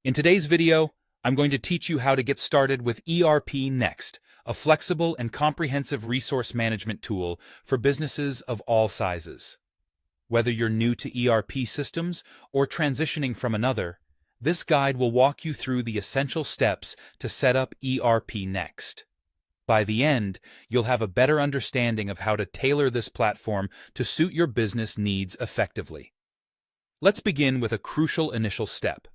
In today's video, I'm going to teach you how to get started with ERPNext, a flexible and comprehensive resource management tool for businesses of all sizes. Whether you're new to ERP systems or transitioning from another, this guide will walk you through the essential steps to set up ERPNext. By the end, you'll have a better understanding of how to tailor this platform to suit your business needs effectively. Let's begin with a crucial initial step: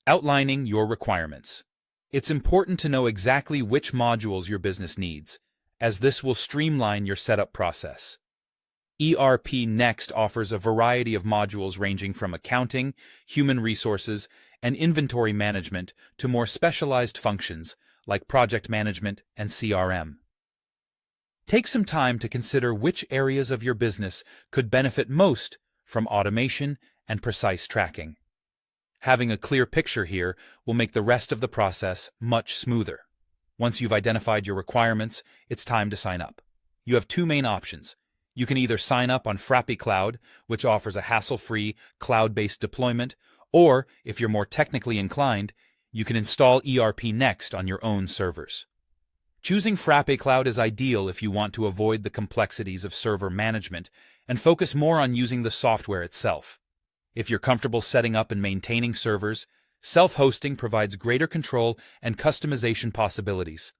outlining your requirements. It's important to know exactly which modules your business needs, as this will streamline your setup process. ERPNext offers a variety of modules ranging from accounting, human resources, and inventory management to more specialized functions like project management and CRM. Take some time to consider which areas of your business could benefit most from automation and precise tracking. Having a clear picture here will make the rest of the process much smoother. Once you've identified your requirements, it's time to sign up. You have two main options. You can either sign up on FrappyCloud, which offers a hassle-free, cloud-based deployment, or, if you're more technically inclined, you can install ERPNext on your own servers. Choosing FrappyCloud is ideal if you want to avoid the complexities of server management and focus more on using the software itself. If you're comfortable setting up and maintaining servers, self-hosting provides greater control and customization possibilities.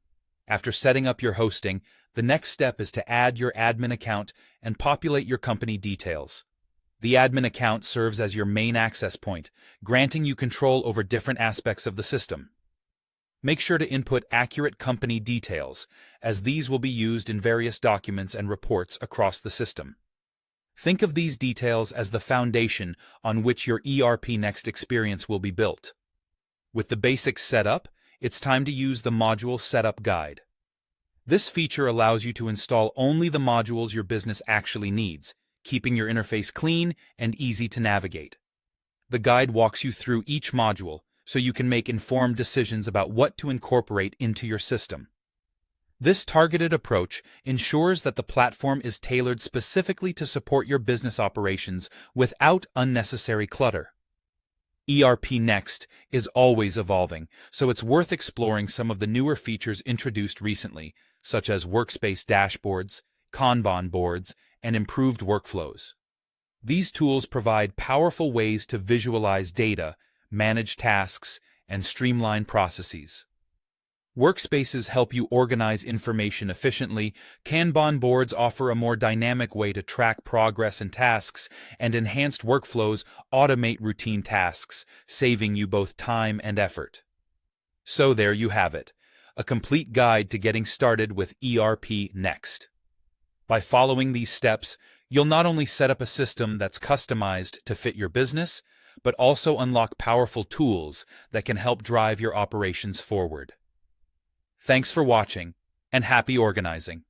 After setting up your hosting, the next step is to add your admin account and populate your company details. The admin account serves as your main access point, granting you control over different aspects of the system. Make sure to input accurate company details, as these will be used in various documents and reports across the system. Think of these details as the foundation on which your ERPNext experience will be built. With the basics set up, it's time to use the Module Setup Guide. This feature allows you to install only the modules your business actually needs, keeping your interface clean and easy to navigate. The guide walks you through each module, so you can make informed decisions about what to incorporate into your system. This targeted approach ensures that the platform is tailored specifically to support your business operations without unnecessary clutter. ERPNext is always evolving, so it's worth exploring some of the newer features introduced recently, such as workspace dashboards, Kanban boards, and improved workflows. These tools provide powerful ways to visualize data, manage tasks, and streamline processes. Workspaces help you organize information efficiently, Kanban boards offer a more dynamic way to track progress and tasks, and enhanced workflows automate routine tasks, saving you both time and effort. So there you have it, a complete guide to getting started with ERPNext. By following these steps, you'll not only set up a system that's customized to fit your business, but also unlock powerful tools that can help drive your operations forward. Thanks for watching, and happy organizing!